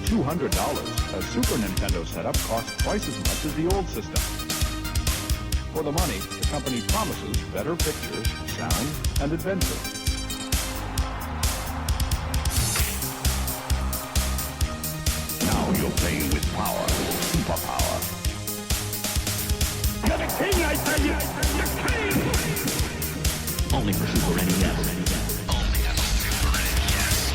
$200, a Super Nintendo setup costs twice as much as the old system. For the money, the company promises better pictures, sound, and adventure. Now you're playing with power, superpower. You're the king, I tell you! The king! Only for Super NES. Only on Super NES.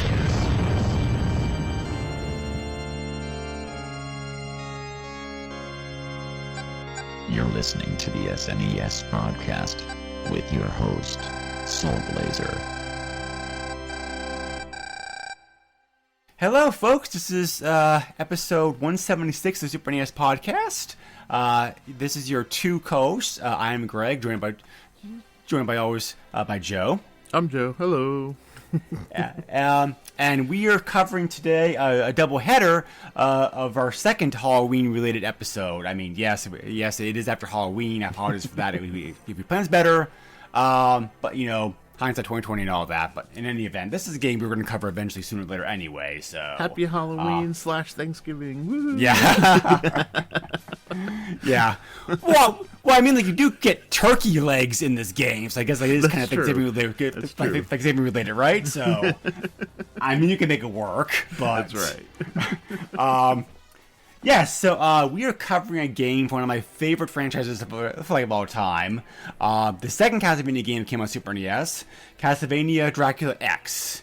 You're listening to the SNES broadcast with your host, Soulblazer. Hello, folks. This is episode 176 of the Super NES podcast. This is your two co-hosts. I am Greg, joined by always by Joe. I'm Joe. Hello. And we are covering today a double header of our second Halloween-related episode. I mean, yes, it is after Halloween. I apologize for that. If we plans better, but you know, hindsight 2020 and all that. But in any event, this is a game we're going to cover eventually sooner or later anyway. So happy Halloween / Thanksgiving. Woo. Yeah. Yeah. Well, I mean, like, you do get turkey legs in this game, so I guess like, it is kind of Thanksgiving related, right? So, I mean, you can make it work, but that's right. Yes, so we are covering a game for one of my favorite franchises of all time. The second Castlevania game came on Super NES, Castlevania Dracula X,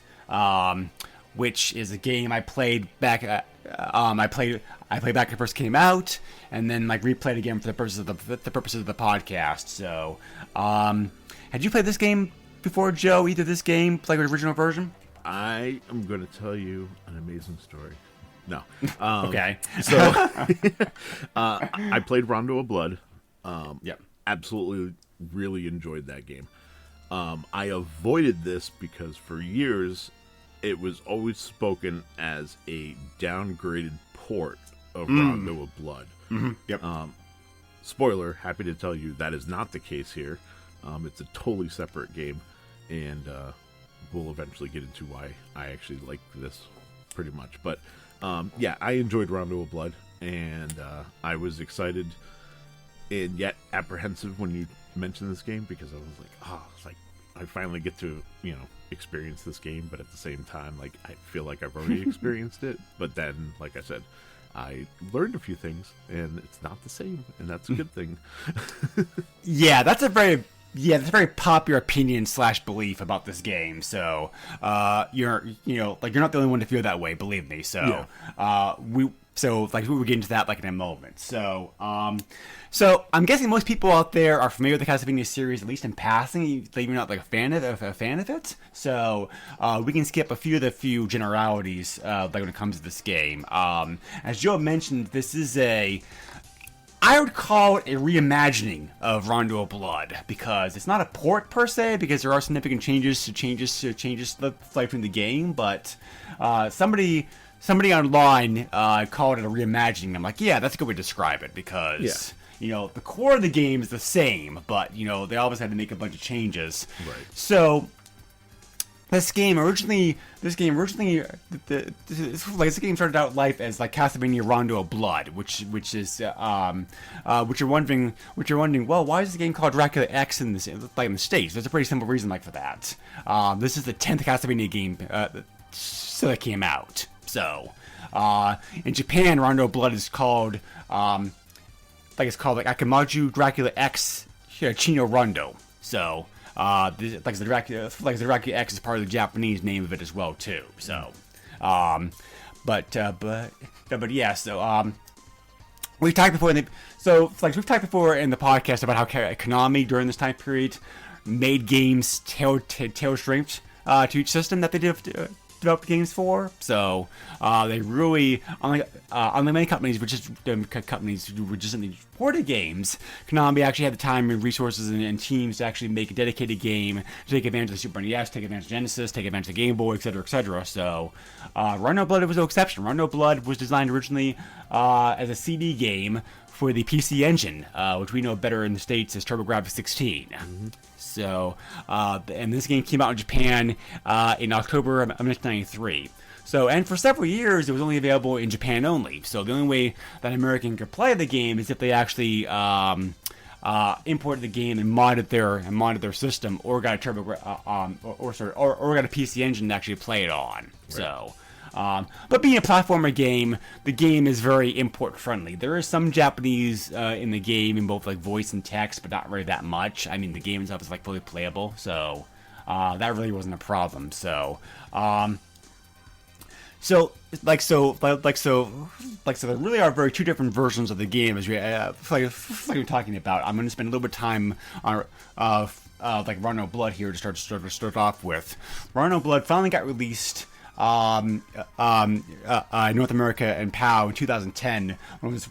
which is a game I played back. I played back when it first came out, and then like replayed again for the purposes of the podcast. So, had you played this game before, Joe? Either this game, like the original version? I am going to tell you an amazing story. No. Okay. So, I played Rondo of Blood. Yep. Absolutely really enjoyed that game. I avoided this because for years it was always spoken as a downgraded port of Rondo of Blood. Mm-hmm. Yep. Spoiler, happy to tell you that is not the case here. It's a totally separate game, and we'll eventually get into why I actually like this pretty much. But yeah, I enjoyed Rondo of Blood, and I was excited and yet apprehensive when you mentioned this game, because I was like, it's like I finally get to, experience this game, but at the same time, like, I feel like I've already experienced it. But then, like I said, I learned a few things, and it's not the same, and that's a good thing. Yeah, that's a very popular opinion / belief about this game. So, you're not the only one to feel that way. Believe me. So, yeah. we will get into that like in a moment. So, I'm guessing most people out there are familiar with the Castlevania series, at least in passing. Even you're not like a fan of it. So, we can skip a few of the generalities like when it comes to this game. As Joe mentioned, this is I would call it a reimagining of Rondo of Blood, because it's not a port per se, because there are significant changes between the game, but somebody online called it a reimagining. I'm like, yeah, that's a good way to describe it, because the core of the game is the same, but they always had to make a bunch of changes. Right. So This game originally, this game started out life as like Castlevania Rondo of Blood, which you're wondering, well, why is the game called Dracula X in the States? There's a pretty simple reason for that. This is the 10th Castlevania game that came out. So, in Japan, Rondo of Blood is called Akamaju Dracula X Chino Rondo. So. The Dracula X is part of the Japanese name of it as well too. So, but yeah. So, we've talked before in the podcast about how Konami during this time period made games tailor-strength to each system that they developed games for. So they really, unlike many companies, who recently ported games, Konami actually had the time and resources and teams to actually make a dedicated game to take advantage of the Super NES, take advantage of Genesis, take advantage of the Game Boy, etc., etc. So Rondo of Blood was no exception. Rondo of Blood was designed originally as a CD game for the PC Engine, which we know better in the States as TurboGrafx 16. Mm-hmm. So, and this game came out in Japan in October of 1993. So, and for several years, it was only available in Japan only. So the only way that an American could play the game is if they actually imported the game and modded their system, or got a turbo, or got a PC engine to actually play it on. Right. So. But being a platformer game, the game is very import friendly. There is some Japanese in the game in both like voice and text, but not really that much. I mean, the game itself is like fully playable, so that really wasn't a problem. So there really are very two different versions of the game as we're talking about. I'm going to spend a little bit of time on like Rhino Blood here to start off with. Rhino Blood finally got released. North America and PAL in 2010 when it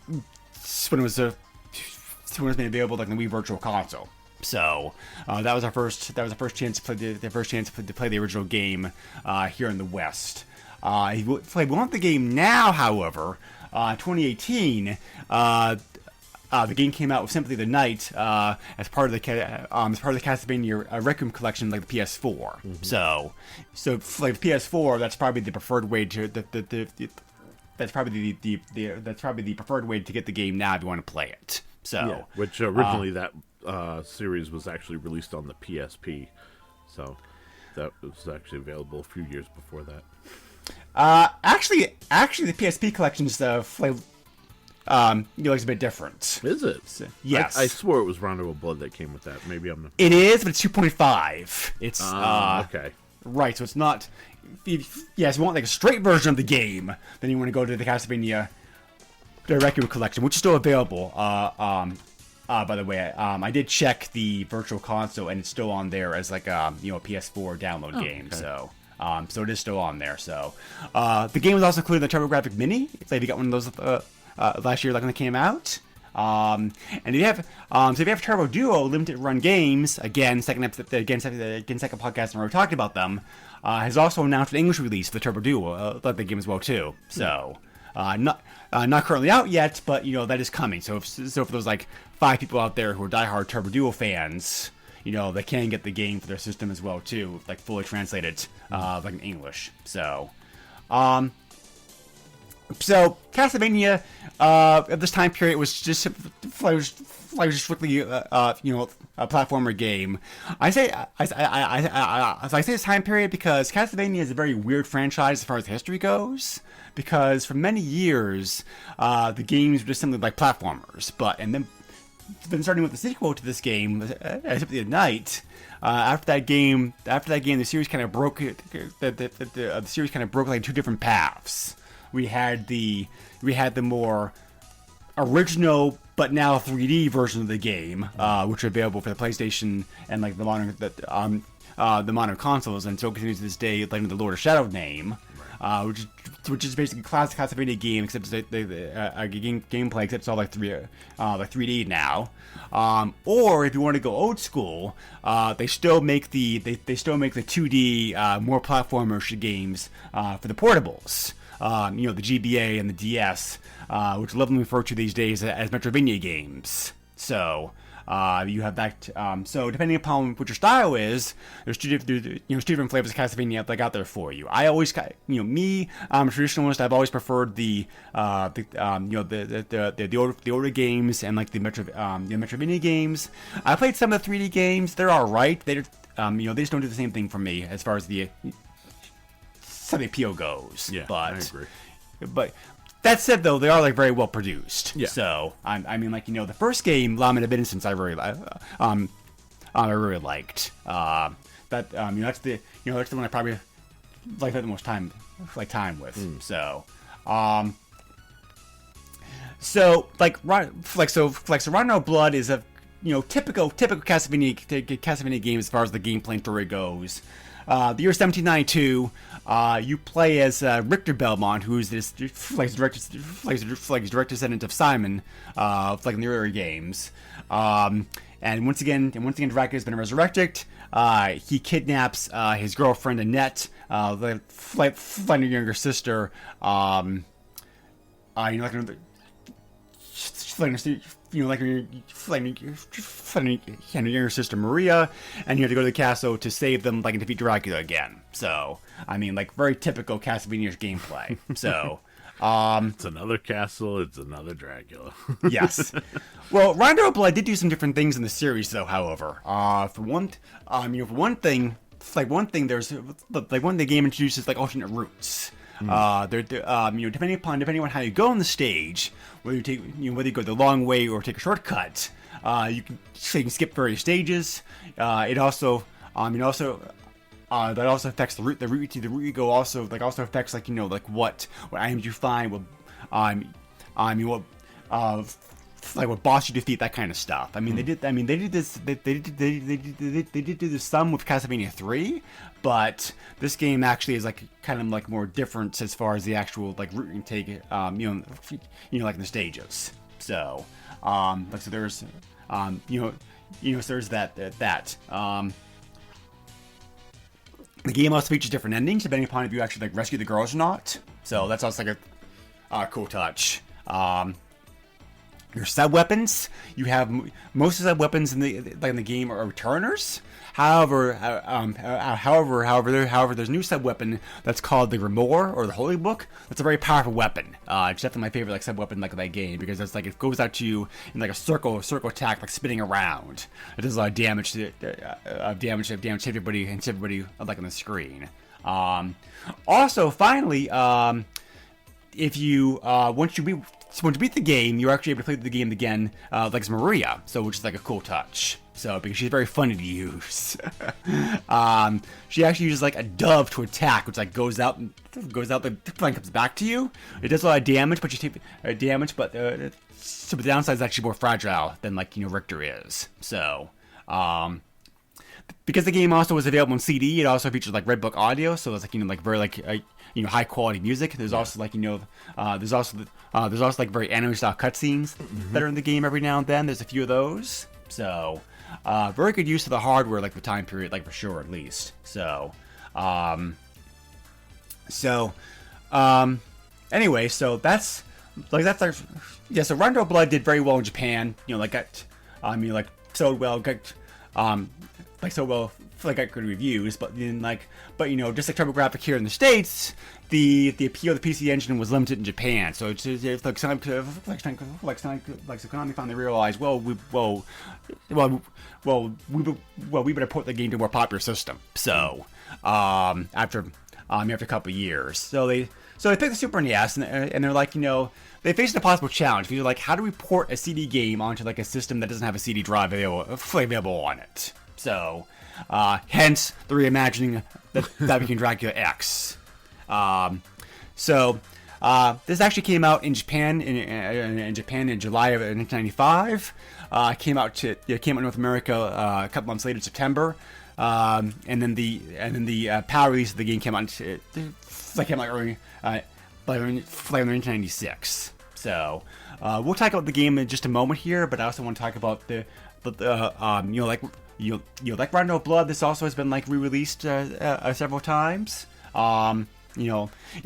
was made available like the Wii Virtual Console. So that was our first chance to play the original game here in the West. If we want the game now, however, 2018. The game came out with Symphony of the Night as part of the Castlevania Requiem collection, like the PS4. Mm-hmm. So like the PS4, that's probably the preferred way to that's probably the preferred way to get the game now if you want to play it. So yeah, which originally that series was actually released on the PSP, so that was actually available a few years before that. Actually, the PSP collection stuff. Looks a bit different. Is it? So, yes. I swore it was Rondo of Blood that came with that. Maybe I'm not... It is, but it's 2.5. It's, okay. Right, so it's not... if you want like a straight version of the game, then you want to go to the Castlevania Requiem collection, which is still available. By the way, I did check the Virtual Console, and it's still on there as like a PS4 download game, okay. So it is still on there. So the game was also included in the TurboGrafx Mini, if you got one of those... last year, like when it came out, and if you have Turbo Duo limited run games, second podcast where we talked about them, has also announced an English release for the Turbo Duo, like the game as well too. So, not currently out yet, but that is coming. So for those like 5 people out there who are diehard Turbo Duo fans, they can get the game for their system as well too, like fully translated, like in English. So, Castlevania at this time period was just strictly a platformer game. I say this time period because Castlevania is a very weird franchise as far as history goes. Because for many years, the games were just simply like platformers, and then starting with the sequel to this game, Symphony of the Night. After that game, the series kind of broke. The series kind of broke like 2 different paths. We had the more original but now 3D version of the game, which are available for the PlayStation and like the modern consoles, and still continues to this day, like in the Lord of Shadow name, which is basically classic Castlevania game, except the gameplay, except it's all like 3D now. Or if you want to go old school, they still make the 2D more platformer games for the portables. The GBA and the DS, which are lovingly referred to these days as Metrovania games. So, you have that. So, depending upon what your style is, there's two different flavors of Castlevania like out there for you. I always, me, I'm a traditionalist. I've always preferred the older games and like the Metrovania games. I played some of the 3D games. They're all right. They just don't do the same thing for me as far as the appeal goes. Yeah, I agree. But that said, though, they are like very well produced. Yeah. So I mean, like the first game, Lament of Innocence, I really liked. That's the one I probably like the most time with. So Rhino Blood is a typical Castlevania game as far as the gameplay and story goes. The year 1792, you play as Richter Belmont, who's this direct descendant of Simon, like in the earlier games. And once again, Dracula's been resurrected. He kidnaps his girlfriend Annette, the younger sister. like your younger sister Maria, and you have to go to the castle to save them, like, and defeat Dracula again. So, I mean, like, very typical Castlevania gameplay. So, It's another castle. It's another Dracula. yes. Well, Rondo of Blood did do some different things in the series, though. However, for one thing, there's like one the game introduces like alternate routes. Depending on how you go on the stage, whether you go the long way or take a shortcut, you can skip various stages. That also affects the route. The route you go also affects what items you find. What boss you defeat, that kind of stuff. I mean, they did this. They did do this some with Castlevania 3, but this game actually is like kind of like more different as far as the actual like route you take. Like in the stages. So, there's there's that. The game also features different endings depending upon if you actually like rescue the girls or not. So that's also like a cool touch. Your sub weapons, you have most of the sub weapons in the game are returners. However, there's a new sub weapon that's called the Grimoire or the Holy Book. That's a very powerful weapon. It's definitely my favorite sub weapon of that game because it's like it goes out to you in like a circle attack, like spinning around. It does a lot of damage to everybody like on the screen. Also, finally, if you once you beat the game, you're actually able to play the game again, like as Maria, which is like a cool touch. So because she's very funny to use, she actually uses like a dove to attack, which like goes out, the flank comes back to you. It does a lot of damage, but you take damage, but the downside is actually more fragile than Richter is. So, because the game also was available on CD, it also features like Red Book audio, so it's very high quality music. There's also there's also like very anime style cutscenes that are in the game every now and then. There's a few of those, so very good use of the hardware, like the time period, like for sure at least. So anyway, so that's so Rondo of Blood did very well in Japan. Sold well, got good reviews, but then just like TurboGrafx here in the States, the appeal of the PC Engine was limited in Japan. So it's like Konami finally realized, we better port the game to a more popular system. So after a couple of years, so they picked the Super NES, and they're like, they faced a possible challenge. They're like, how do we port a CD game onto like a system that doesn't have a CD drive available on it? So, hence the reimagining that became Dracula X. This actually came out in Japan in July of 1995. Came out in North America a couple months later in September. And then the PAL release of the game came out early, like 1996. So we'll talk about the game in just a moment here, but I also want to talk about like Rondo of Blood. This also has been like re-released several times. It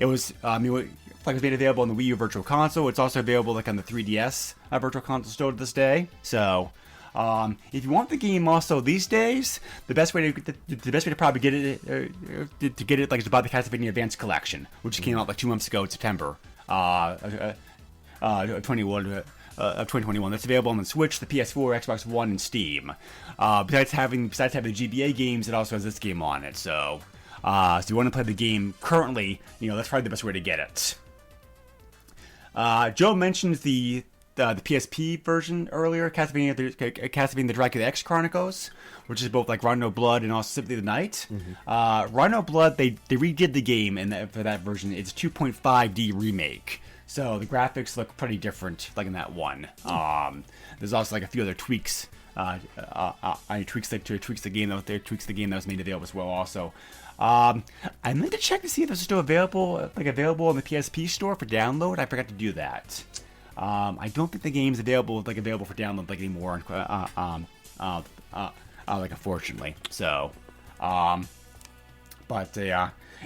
was made available on the Wii U Virtual Console. It's also available like on the 3DS Virtual Console still to this day. So if you want the game also these days, the best way to probably get it is to buy the Castlevania Advance Collection, which came out like 2 months ago in September 2021. That's available on the Switch, the PS4, Xbox One, and Steam. Besides having the GBA games, it also has this game on it. So if you want to play the game currently, that's probably the best way to get it. Joe mentioned the PSP version earlier, Castlevania the Dracula X Chronicles, which is both like Rondo Blood and also Symphony of the Night. Rondo Blood, they redid the game for that version. It's a 2.5D remake. So the graphics look pretty different, like in that one. There's also like a few other tweaks. Tweaks the game that was made available as well. Also, I meant to check to see if this is still available on the PSP store for download. I forgot to do that. I don't think the game's available for download anymore. Unfortunately. So,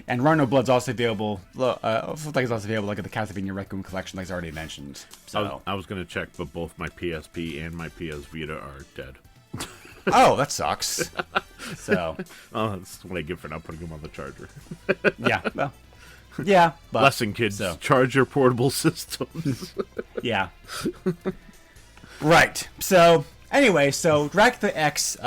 And Rhino Blood's also available. Like it's also available like at the Castlevania Requiem collection, like I already mentioned. So I was gonna check, but both my PSP and my PS Vita are dead. oh, that sucks. So That's what I get for not putting them on the charger. yeah, well, yeah. But, Lesson, kids. so. Charge your portable systems. Yeah. Right. So anyway, so Dracula X.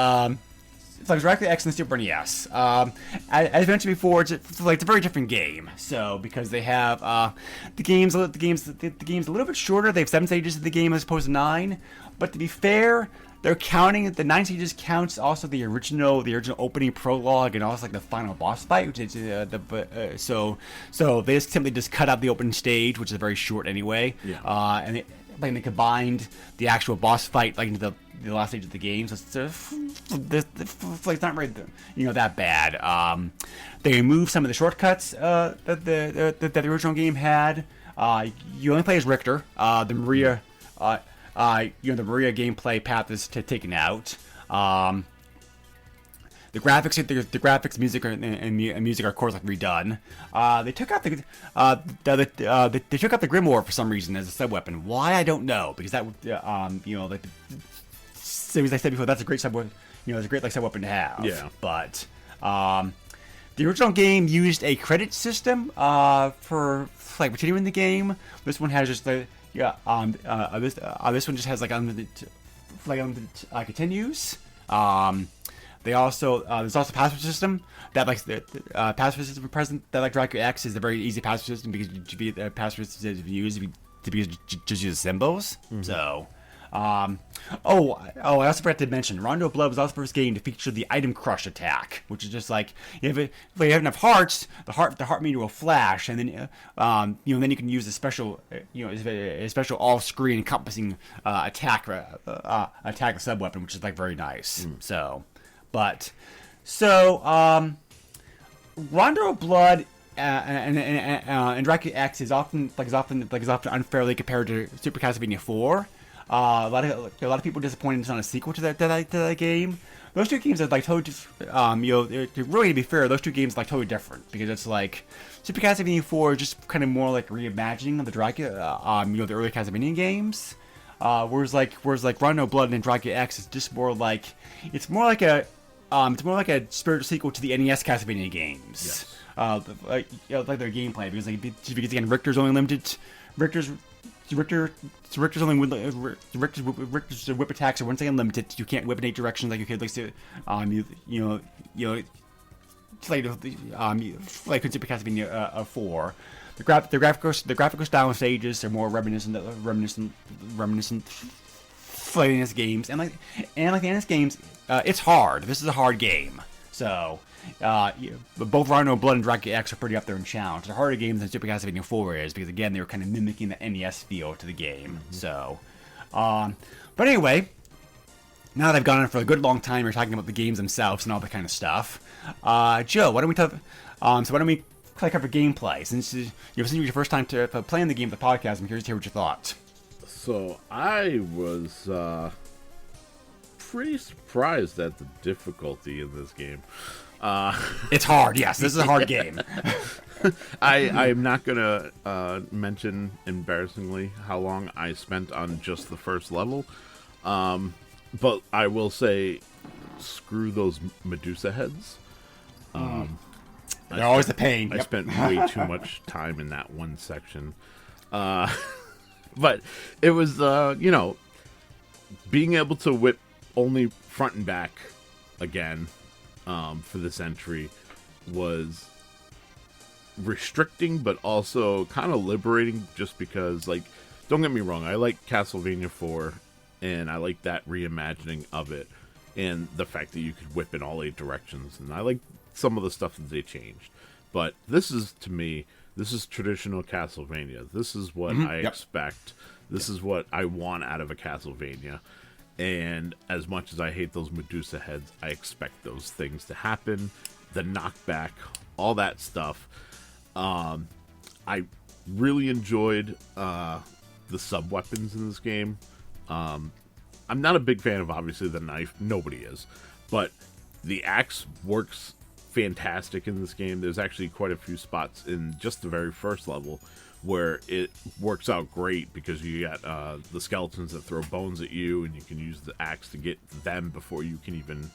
It's like Dracula X and the Super NES. As I mentioned before, it's a very different game. So because they have the game's a little bit shorter. They have 7 stages of the game as opposed to 9. But to be fair, they're counting the 9 stages counts also the original opening prologue and also like the final boss fight, which is so they just simply cut out the opening stage, which is very short anyway. Yeah. And they combined the actual boss fight like into the last stage of the game, so it's not really that bad. They removed some of the shortcuts that the original game had. You only play as Richter. The Maria the Maria gameplay path is taken out. The graphics, music, and music are of course like redone. They took out they took out the Grimoire for some reason as a sub weapon. Why, I don't know, because that as I said before, that's a great sub weapon. It's a great sub weapon to have. Yeah. But the original game used a credit system for continuing the game. This one has just this one just has unlimited continues. They also there's also a password system that password system present that Dracula X is a very easy password system because the password system to use just use symbols. Mm-hmm. So. I also forgot to mention, Rondo of Blood was also the first game to feature the item crush attack, which is just like if you have enough hearts, the heart meter will flash, and then then you can use a special all-screen encompassing attack a sub weapon, which is very nice. Rondo of Blood and Dracula X is often unfairly compared to Super Castlevania 4. A lot of people disappointed it's not a sequel to that game. Those two games are totally really, to be fair, those two games are totally different because it's Super Castlevania 4 is just kind of more like reimagining of the Dracula, the early Castlevania games. Whereas Rondo Blood and Dracula X is just more like it's more like a spiritual sequel to the NES Castlevania games. Yes. Their gameplay because again Richter's only limited. Richter's whip attacks are once again limited. You can't whip in 8 directions like you could Super Castlevania 4. The graphical style and stages are more reminiscent fighting NES games, and like the NES games, it's hard. This is a hard game, so. But both Rhino Blood and Dracula X are pretty up there in challenge. They're harder games than Super Castlevania 4 is because again they were kind of mimicking the NES feel to the game. Mm-hmm. So, but anyway, now that I've gone on for a good long time, we're talking about the games themselves and all that kind of stuff. Joe, why don't we cover gameplay since this was your first time to playing the game of the podcast? I'm curious to hear what you thought. So I was pretty surprised at the difficulty in this game. It's hard, yes. This is a hard game. I'm not going to mention, embarrassingly, how long I spent on just the first level. But I will say, screw those Medusa heads. They're always a pain. I spent way too much time in that one section. But it was, being able to whip only front and back again for this entry was restricting, but also kind of liberating just because, don't get me wrong, I like Castlevania 4, and I like that reimagining of it, and the fact that you could whip in all 8 directions, and I like some of the stuff that they changed. But this is, to me, this is traditional Castlevania. This is what I expect. This is what I want out of a Castlevania. And as much as I hate those Medusa heads, I expect those things to happen. The knockback, all that stuff. I really enjoyed the sub-weapons in this game. I'm not a big fan of, obviously, the knife. Nobody is. But the axe works fantastic in this game. There's actually quite a few spots in just the very first level where it works out great because you got the skeletons that throw bones at you, and you can use the axe to get them before you can even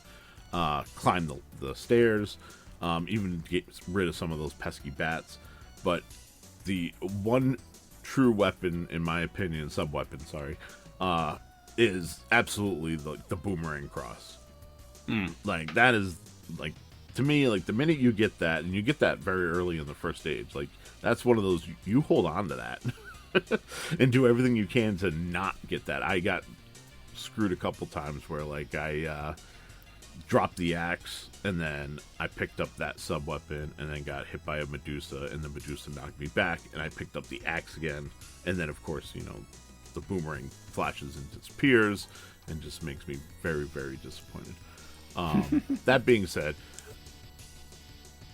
climb the stairs, even get rid of some of those pesky bats. But the one true weapon, in my opinion, sub-weapon, sorry, is absolutely the boomerang cross. Like, that is, like, to me, like, the minute you get that, and you get that very early in the first stage, like, that's one of those, you hold on to that and do everything you can to not get that. I got screwed a couple times where, like, I dropped the axe, and then I picked up that sub-weapon, and then got hit by a Medusa, and the Medusa knocked me back, and I picked up the axe again, and then, of course, you know, the boomerang flashes and disappears, and just makes me very, very disappointed. That being said,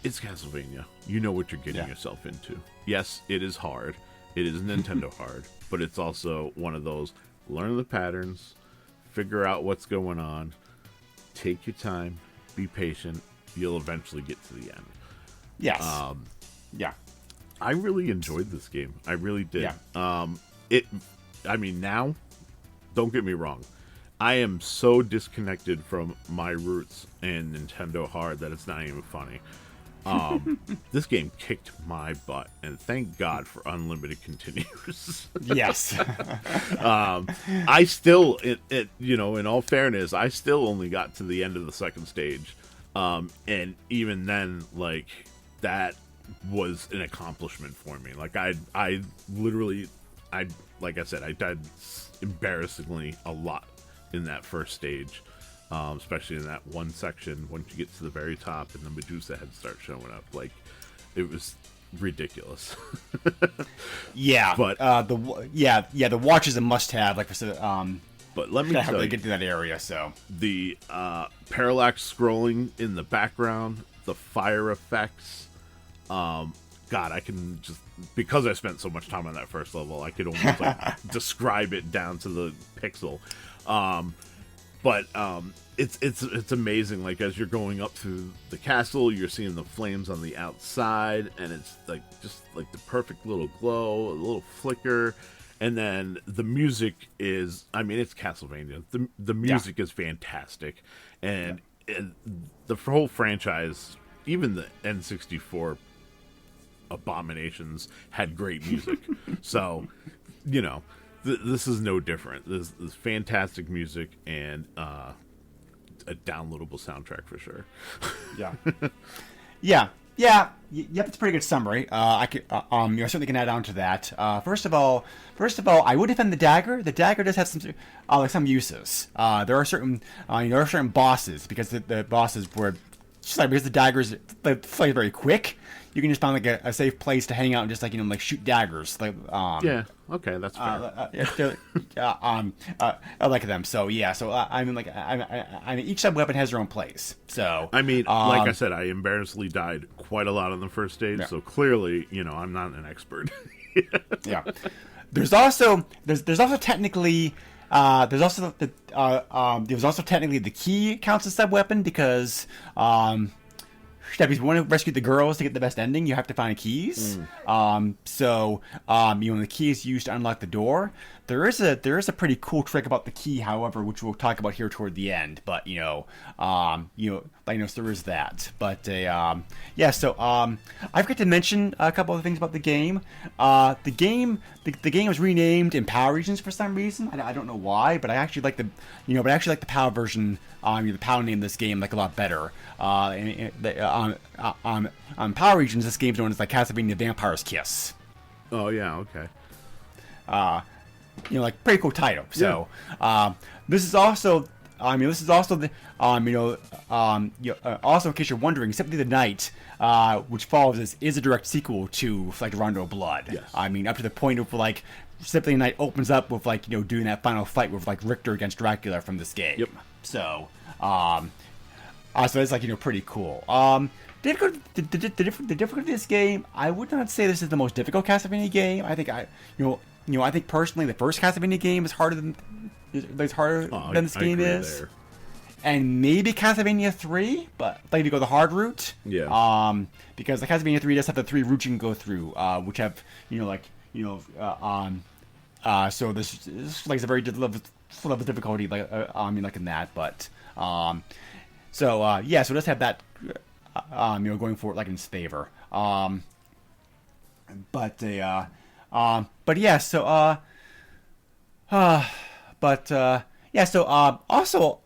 it's Castlevania. You know what you're getting yourself into. Yes, it is hard. It is Nintendo hard, but it's also one of those, learn the patterns, figure out what's going on, take your time, be patient, you'll eventually get to the end. Yes. Yeah. I really enjoyed this game. I really did. Yeah. I mean, now, don't get me wrong, I am so disconnected from my roots and Nintendo hard that it's not even funny. This game kicked my butt, and thank God for unlimited continues. Yes. I still, you know, in all fairness, I still only got to the end of the second stage, and even then, like, that was an accomplishment for me. Like, I literally, like I said, I died embarrassingly a lot in that first stage, especially in that one section once you get to the very top and the Medusa heads start showing up. Like, it was ridiculous. Yeah, but the watch is a must-have. Like, but let me tell you, they get to that area. So the parallax scrolling in the background, the fire effects. God, I can just, because I spent so much time on that first level, I could almost like describe it down to the pixel. But it's amazing. Like, as you're going up to the castle, you're seeing the flames on the outside, and it's like just like the perfect little glow, a little flicker, and then the music is, I mean, it's Castlevania. The music is fantastic, and the whole franchise, even the N64 abominations, had great music. So, you know, this is no different. This is fantastic music and a downloadable soundtrack for sure. Yeah. Yep, it's a pretty good summary. I could, certainly can add on to that. First of all, I would defend the dagger. The dagger does have some uses. There are certain bosses, because the bosses were just like, because the daggers play very quick. You can just find like a safe place to hang out and just like, you know, like shoot daggers. Like, yeah, okay, that's fair. I like them. So yeah, I mean, each sub weapon has their own place. So I mean, like I said, I embarrassingly died quite a lot on the first stage. So clearly, you know, I'm not an expert. Yeah, there's also technically. There was also technically the key counts as sub weapon, because if you want to rescue the girls to get the best ending, you have to find keys. So the key is used to unlock the door. There is a pretty cool trick about the key, however, which we'll talk about here toward the end. But so there is that. But So I forgot to mention a couple of things about the game. The game was renamed in PAL regions for some reason. I don't know why, but I actually like the PAL version. The PAL name this game like a lot better. On PAL regions, this game's known as like Castlevania Vampire's Kiss. Oh yeah, okay. Like pretty cool title. So, this is also the also in case you're wondering, Symphony of the Night, which follows is a direct sequel to like Rondo of Blood. Yes. I mean, up to the point of like Symphony of the Night opens up with like, you know, doing that final fight with like Richter against Dracula from this game. Yep. So, so it's like, you know, pretty cool. The difficulty of this game, I would not say this is the most difficult Castlevania game. I think I think personally the first Castlevania game is harder than this game is. There. and maybe Castlevania 3, but I think to go the hard route. Yeah. Because the Castlevania 3 does have the 3 routes you can go through, which have so this is like a very level of difficulty, like like in that, but so it does have that going for it like in its favor. But yeah, so also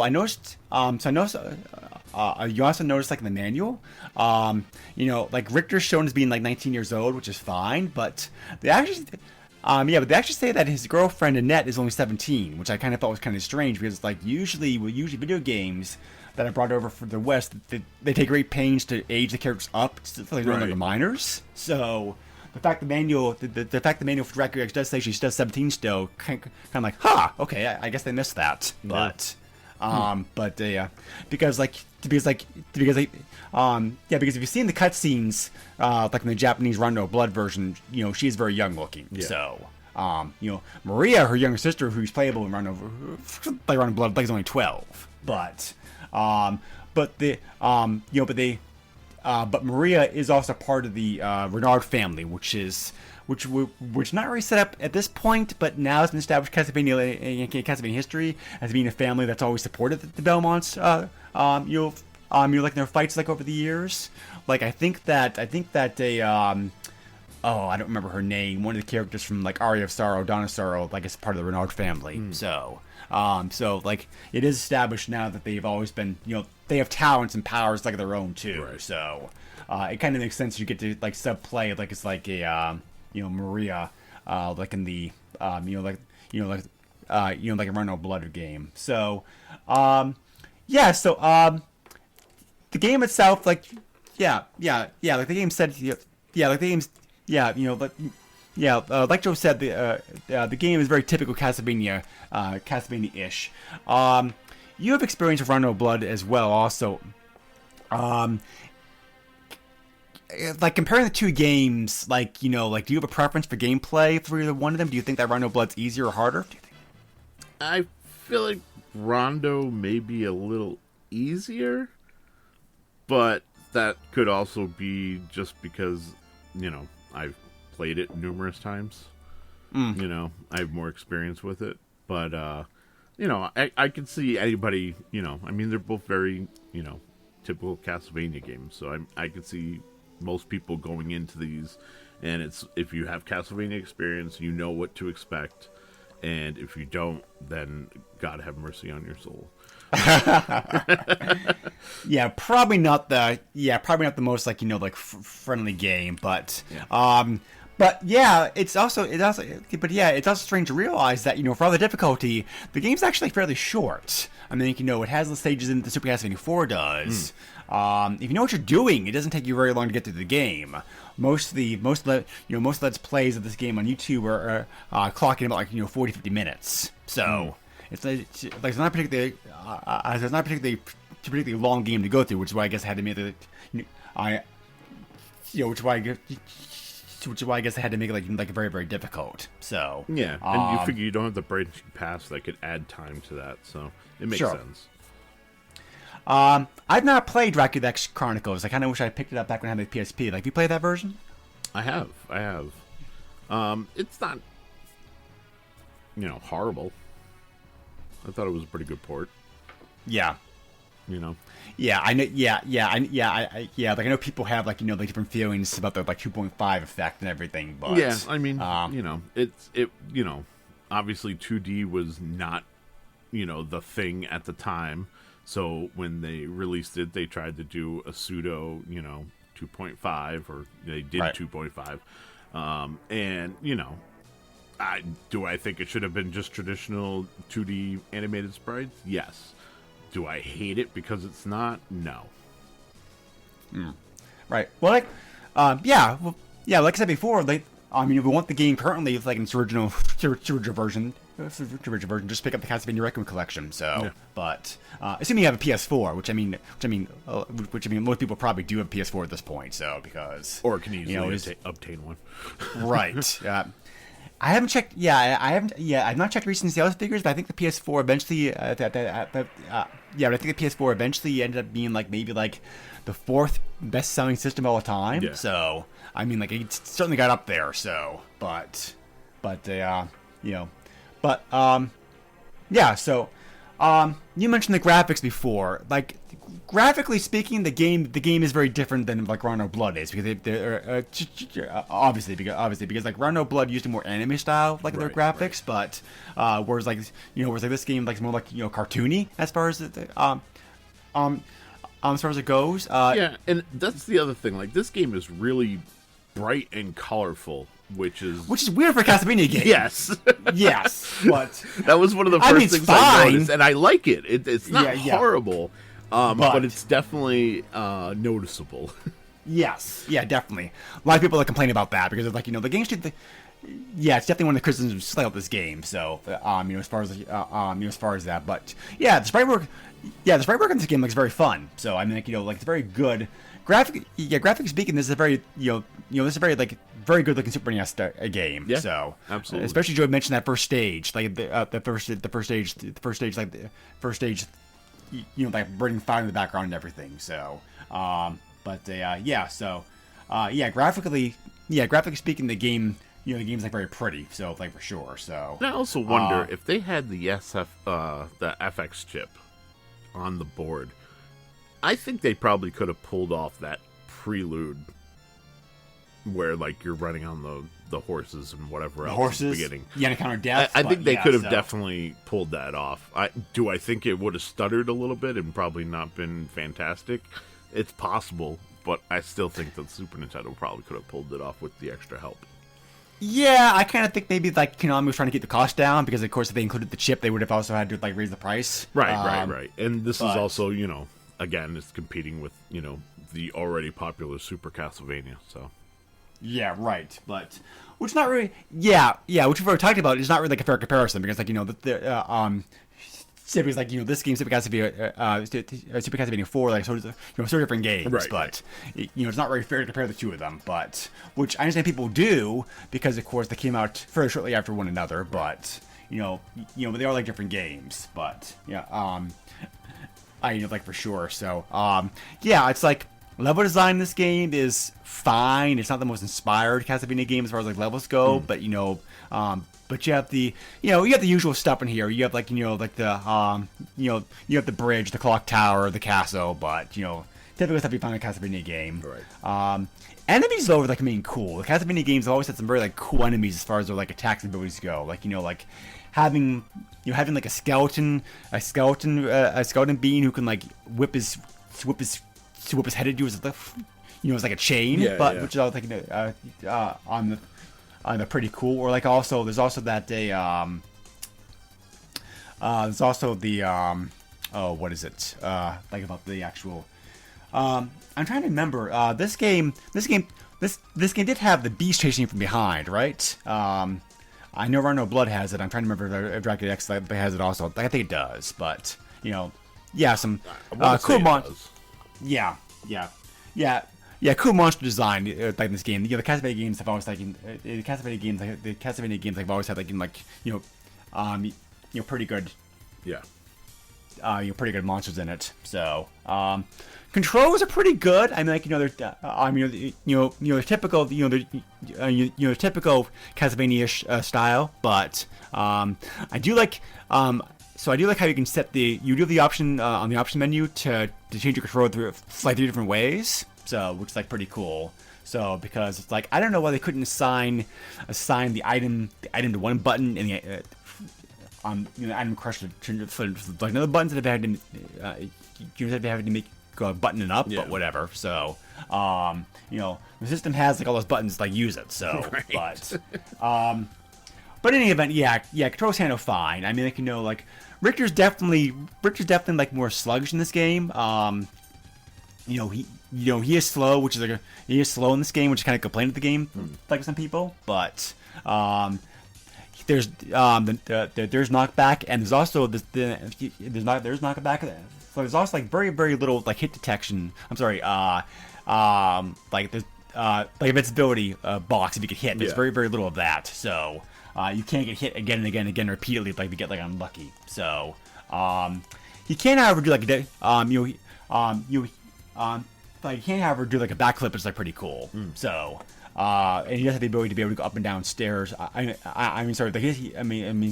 I noticed you also noticed like in the manual, like Richter's shown as being like 19 years old, which is fine, but they actually but they actually say that his girlfriend Annette is only 17, which I kind of thought was kind of strange because like usually video games that are brought over from the West, they take great pains to age the characters up so they're no longer minors. So the fact the manual for Dracula X does say she's still 17 still, kind of like, okay, I guess they missed that. Yeah. But because if you've seen the cutscenes, like in the Japanese Rondo Blood version, she's very young looking. Yeah. So, Maria, her younger sister, who's playable in Rondo Blood, is only 12. But Maria is also part of the Renard family, which not really set up at this point, but now it's been established Castlevania history as being a family that's always supported the Belmonts. Like their fights like over the years. Like I think that they I don't remember her name. One of the characters from like Aria of Sorrow, Dawn of Sorrow, like is part of the Renard family. So like it is established now that they've always been, they have talents and powers like of their own too. Right. So it kind of makes sense. You get to like sub-play like it's like a Maria like in the like a Rondo Blood game. So the game itself, like like the game said, like Joe said, the game is very typical Castlevania-ish. You have experience with Rondo Blood as well, also. Like comparing the two games, like do you have a preference for gameplay for either one of them? Do you think that Rondo Blood's easier or harder? I feel like Rondo may be a little easier, but that could also be just because I've played it numerous times. I have more experience with it, but I can see anybody. They're both very typical Castlevania games, so I could see most people going into these, and it's if you have Castlevania experience, you know what to expect, and if you don't, then God have mercy on your soul. Probably not the most friendly game, but it's also strange to realize that for all the difficulty, the game's actually fairly short. I mean, it has the stages in the Super Castlevania 4 does. If you know what you're doing, it doesn't take you very long to get through the game. Most let's plays of this game on YouTube are clocking about 40-50 minutes. So it's not particularly long game to go through, which is why I guess I had to make it very, very difficult. So yeah, and you figure you don't have the branching paths that could add time to that, so it makes sense. I've not played Dracula X Chronicles. I kind of wish I picked it up back when I had the PSP. Like, you played that version? I have. It's not, horrible. I thought it was a pretty good port. Yeah. Yeah, I know. Like, I know people have like different feelings about the 2.5 effect and everything. But yeah, obviously 2D was not, the thing at the time. So when they released it, they tried to do a pseudo, 2.5, or they did 2.5. Do I think it should have been just traditional 2D animated sprites? Yes. Do I hate it because it's not? No. Right. Well, like I said before, we want the game currently in its original version. Just pick up the Castlevania Requiem collection. So, yeah. But assuming you have a PS4, which most people probably do have a PS4 at this point. So because or can easily obtain one, right? I haven't checked. Yeah, I haven't. Yeah, I've not checked recent sales figures, but I think the PS4 eventually. Yeah, but I think the PS4 eventually ended up being like maybe like the fourth best-selling system of all time. Yeah. So I mean, like it certainly got up there. So, you know, but yeah. So, you mentioned the graphics before. Like, graphically speaking, the game is very different than like Rhino Blood is, because they're obviously because like Rhino Blood used a more anime style like their graphics, but whereas like this game like more like cartoony as far as as far as it goes. Yeah, and that's the other thing. Like, this game is really bright and colorful, which is weird for a Castlevania game. Yes. Yes, but that was one of the first things I noticed, and I like it. It's not horrible, but it's definitely noticeable. Yes, yeah, definitely. A lot of people complain about that because it's like the game should. Yeah, it's definitely one of the criticisms about this game. So, as far as that, but yeah, the sprite work in this game looks very fun. So I mean, it's very good. Graphically speaking, this is a very this is a very very good looking Super NES game. Yeah, so absolutely. Especially Joe mentioned that first stage, like the first stage, like burning fire in the background and everything. So, graphically speaking, the game. The game's very pretty, so for sure. So I also wonder if they had the the FX chip on the board. I think they probably could have pulled off that prelude where you're running on the horses and whatever else at the beginning. Yeah, to counter death. I think they could have definitely pulled that off. I think it would have stuttered a little bit and probably not been fantastic. It's possible, but I still think that Super Nintendo probably could have pulled it off with the extra help. Yeah, I kind of think maybe Konami was trying to keep the cost down because, of course, if they included the chip, they would have also had to raise the price. Right. And this is also, again, it's competing with the already popular Super Castlevania. So. Yeah, right. But which not really. Yeah. Which we've already talked about. It's not really a fair comparison because because this game Super Castlevania 4 so different games, right, but it's not very fair to compare the two of them. But which I understand people do because of course they came out fairly shortly after one another. But they are different games. But I for sure. So it's level design in this game is fine. It's not the most inspired Castlevania game as far as levels go, but but you have the you have the usual stuff in here. You have you have the bridge, the clock tower, the castle, but typically stuff you find in a Castlevania game. Right. Enemies though are being cool. The Castlevania games have always had some very cool enemies as far as their attacks and abilities go. Having having a skeleton being who can whip his head at you as it's like a chain, which is all on the pretty cool. Or also there's also that there's also the what is it about the actual I'm trying to remember this game did have the beast chasing you from behind, right? I know Rhino Blood has it. I'm trying to remember if Dragon X has it also. I think it does, but some cool monsters. Yeah, cool monster design in this game. The Castlevania games have always the Castlevania games have always had pretty good. Yeah. Pretty good monsters in it. So controls are pretty good. I mean, they're typical typical Castlevania-ish style, but I do like so I do like how you can set you do have the option on the option menu to change your control through 3 different ways. So, which is pretty cool. So, because it's I don't know why they couldn't assign the item to one button and the item crusher for another buttons that have had to make button it up, but whatever. So, the system has all those buttons use it. So, right. But in any event, controls handle fine. I mean, Richter's definitely more sluggish in this game. He is slow, which is he is slow in this game, which is kind of complaint of the game, some people. But there's knockback, and there's also there's knockback. So there's also very very little hit detection. I'm sorry, there's invincibility box if you get hit. There's very very little of that. So you can't get hit again and again and again repeatedly, like to get like unlucky. So he can, however, do like like he can, however, do like a backflip. It's like pretty cool. So. And he does have the ability to be able to go up and down stairs. I mean, sorry. Like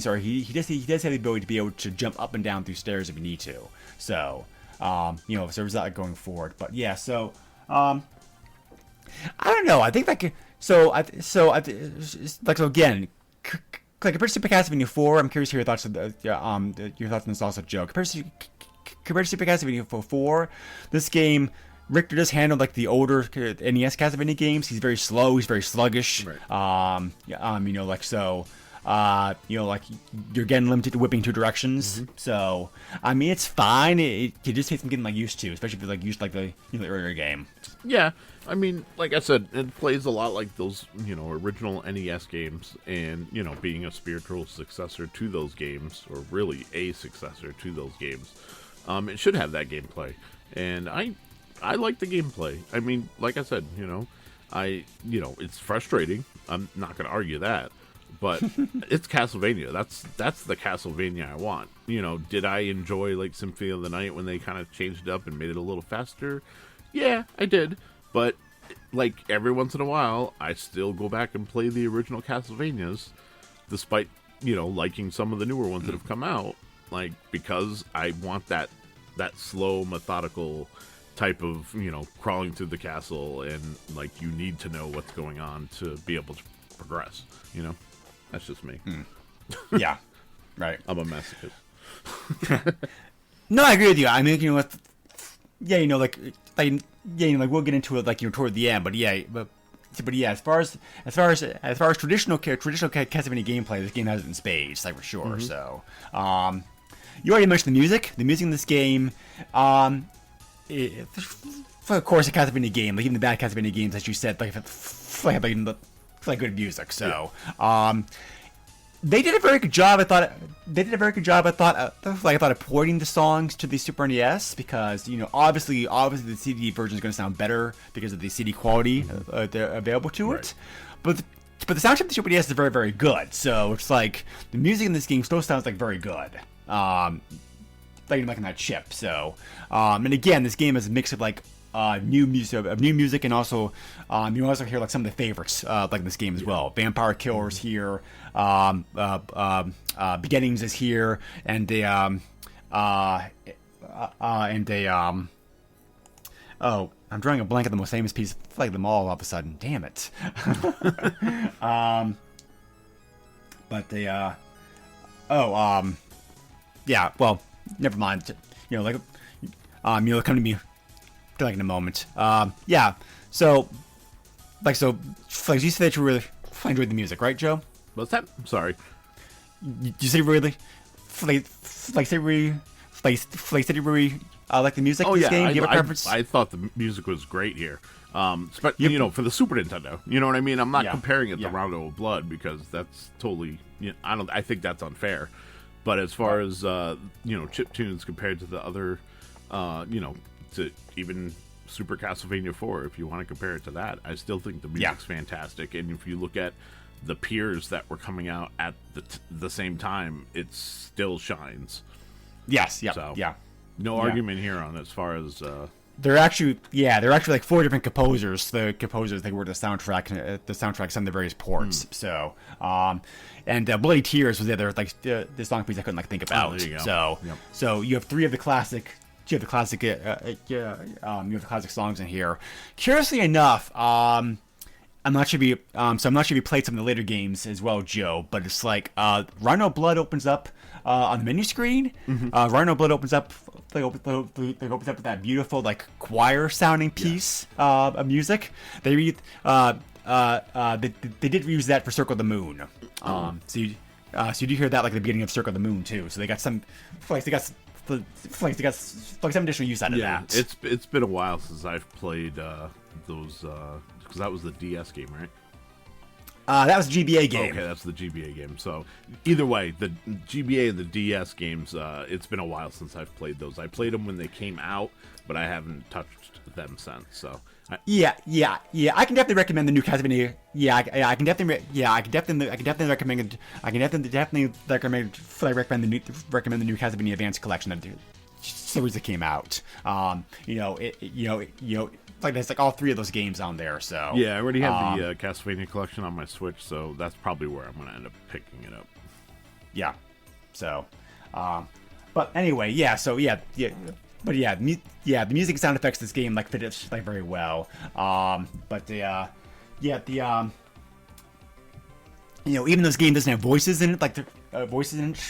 sorry. He does have the ability to be able to jump up and down through stairs if you need to. So, so there's that going forward. But yeah, so I don't know. I think like so again, compared to Super Castlevania 4, I'm curious to hear your thoughts. Your thoughts on this also, Joe. Compared to Super Castlevania 4, this game. Richter does handle like the older NES Castlevania games. He's very slow. He's very sluggish. Right. Like you're getting limited to whipping two directions. So I mean, it's fine. It just takes some getting like used to, especially if you're like used to like the the earlier game. Yeah, I mean, like I said, it plays a lot like those original NES games, and being a spiritual successor to those games, or really a successor to those games, it should have that gameplay, and I like the gameplay. I mean, like I said, it's frustrating. I'm not going to argue that, but it's Castlevania. That's the Castlevania I want. Did I enjoy like Symphony of the Night when they kind of changed it up and made it a little faster? Yeah, I did. But like every once in a while, I still go back and play the original Castlevanias, despite liking some of the newer ones that have come out. Like, because I want that slow, methodical type of crawling through the castle, and like you need to know what's going on to be able to progress. That's just me. Yeah, right. I'm a masochist. No, I agree with you. I mean, we'll get into it toward the end, but yeah, as far as traditional Castlevania gameplay, this game has it in spades, like for sure. So, you already mentioned the music. The music in this game, of course, a Castlevania game, like even the bad Castlevania games, as you said, like good music. So, they did a very good job. I thought of porting the songs to the Super NES, because obviously the CD version is going to sound better because of the CD quality available to it. But the soundtrack of the Super NES is very, very good. So it's like the music in this game still sounds like very good. Like on that chip. So, and again, this game is a mix of like new music, and also you also hear like some of the favorites like in this game as well. Vampire Killer's here, Beginnings is here, and oh, I'm drawing a blank at the most famous piece like them all of a sudden. Damn it. Yeah, well, never mind. Come to me like in a moment. Yeah. So you said that you really enjoyed the music, right, Joe? What's that? I'm sorry. You say really, like the music. Oh in this yeah, game? Do you have a preference? I thought the music was great here. But for the Super Nintendo, you know what I mean. I'm not comparing it to Rondo of Blood, because that's totally. I think that's unfair. But as far as chip tunes compared to the other, to even Super Castlevania 4, if you want to compare it to that, I still think the music's fantastic. And if you look at the peers that were coming out at the same time, it still shines. Yes. Yeah. So, yeah. No argument here on as far as. They're actually like 4 different composers. The composers they worked the soundtracks on the various ports. So, and Bloody Tears was the other the song piece I couldn't think about. Oh, there you go. So, so you have 3 of the classic. You have the classic songs in here. Curiously enough, I'm not sure if you played some of the later games as well, Joe. But it's like Rhino Blood opens up on the menu screen. Rhino Blood opens up. They opens up with that beautiful choir sounding piece of music. They did reuse that for Circle of the Moon. So you do hear that at the beginning of Circle of the Moon too. So they got some some additional use out of that. It's been a while since I've played those, because that was the DS game, right? That was a GBA game. Okay, that's the GBA game. So either way, the GBA and the DS games, it's been a while since I've played those. I played them when they came out, but I haven't touched them since. So Yeah. I can definitely recommend the new Castlevania. I can definitely recommend the new Castlevania Advance Collection, the series that came out. Like there's like all 3 of those games on there. So yeah, I already have the Castlevania collection on my Switch, so that's probably where I'm going to end up picking it up. Yeah. So, but anyway, yeah. So yeah. The music and sound effects of this game like fit it like very well. Even though this game doesn't have voices in it, like voices in it,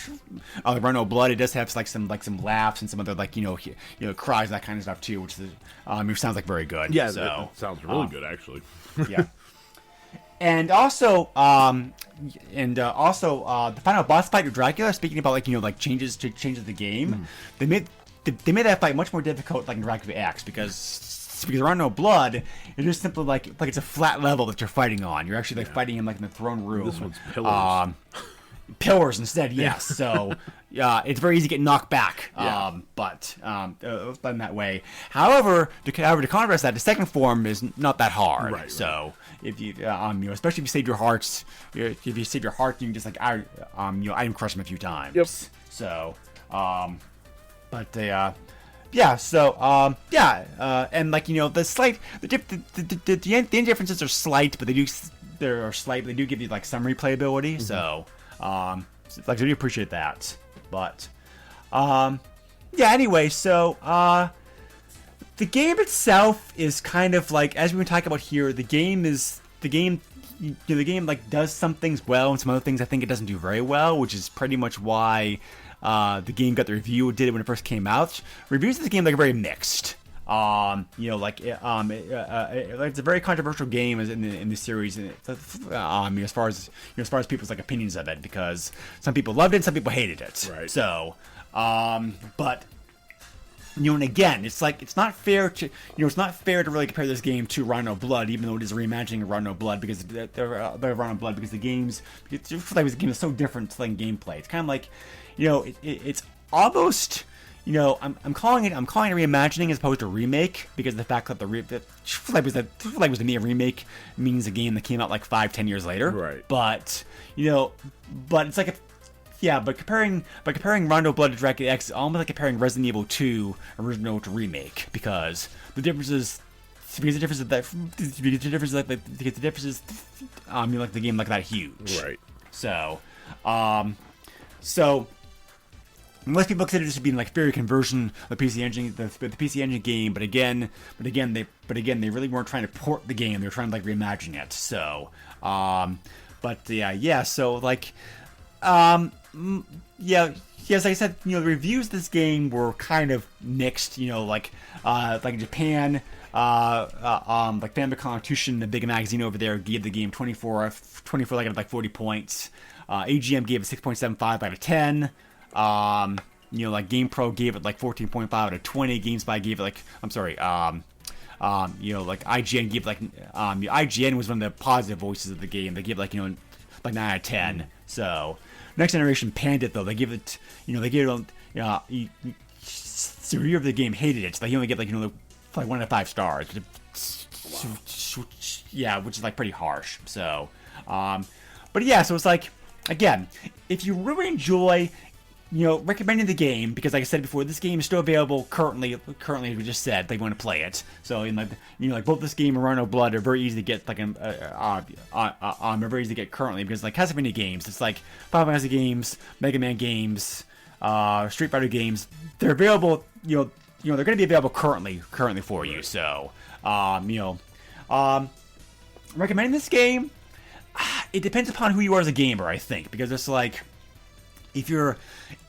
Run No Blood, it does have like some laughs and some other like cries and that kind of stuff too, which is it sounds like very good. Yeah, so, that sounds really good actually. Yeah. And also, the final boss fight with Dracula. Speaking about changes to the game, they made that fight much more difficult, like in Dracula X, because Run No Blood, it's just simply like it's a flat level that you're fighting on. You're actually fighting him like in the throne room. This one's pillars. Pillars instead, yes. So it's very easy to get knocked back. Yeah. But in that way. However, to contrast that, the second form is not that hard. Right. So if you especially if you save your hearts, you can just item crush them a few times. Yep. So and the end differences are slight, but they do give you like some replayability. So I do appreciate that. But anyway, so the game itself is kind of like, as we've been talking about here, the game like does some things well and some other things I think it doesn't do very well, which is pretty much why the game got the review it did when it first came out. Reviews of the game are very mixed. It's a very controversial game in the series, as far as people's like opinions of it, because some people loved it, some people hated it. Right. So, but and again, it's not fair to really compare this game to Run No Blood, even though it is a reimagining of Run No Blood, because the game is so different than gameplay. It's kind of like, it's almost. I'm calling it reimagining as opposed to remake, because of the fact that was to me a remake means a game that came out like 5-10 years later. Right. But it's like comparing Run No Blood to Dracula X is almost like comparing Resident Evil 2 original to remake, because the difference is the game like that huge. Right. So most people consider this to be like very conversion of the PC Engine, the PC Engine game, but again, they really weren't trying to port the game; they were trying to like reimagine it. So, yes, like I said, the reviews of this game were kind of mixed. Like in Japan, like Famicom Tushin, the big magazine over there, gave the game 24 like 40 points. AGM gave it 6.75 out of 10. Like GamePro gave it like 14.5 out of 20. GameSpy gave it like, like IGN gave like, IGN was one of the positive voices of the game. They give like 9 out of 10. So Next Generation panned it though. They give it, the reviewer of the game hated it. So they only get like 1 out of 5 stars. Wow. Yeah, which is like pretty harsh. So, but yeah, so it's like, again, if you really enjoy, recommending the game, because like I said before, this game is still available currently as we just said, they want to play it. So both this game and Run No Blood are very easy to get, like are very easy to get currently, because like Castlevania games, it's like Final Fantasy games, Mega Man games, Street Fighter games, they're available, they're going to be available currently for you. So, recommending this game, it depends upon who you are as a gamer, I think, because it's like, if you're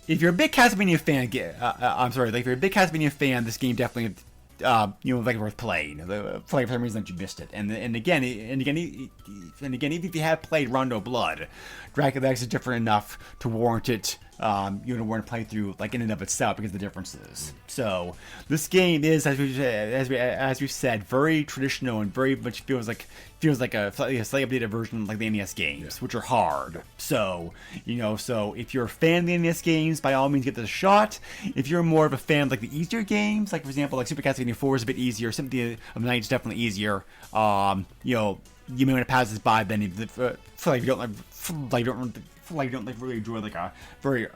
a big Castlevania fan, if you're a big Castlevania fan, this game definitely, like worth playing. For some reason that you missed it, and again, even if you have played Run No Blood, Dracula X is different enough to warrant it you know, want to play through like in and of itself because of the differences. So this game is, as we said, very traditional and very much feels like a slightly updated version like the NES games, which are hard. So you know, so if you're a fan of the NES games, by all means give this a shot. If you're more of a fan of like the easier games, like for example, like Super Castlevania 4 is a bit easier, Symphony of the Night is definitely easier. You know, you may want to pass this by then feel like you don't really enjoy like a very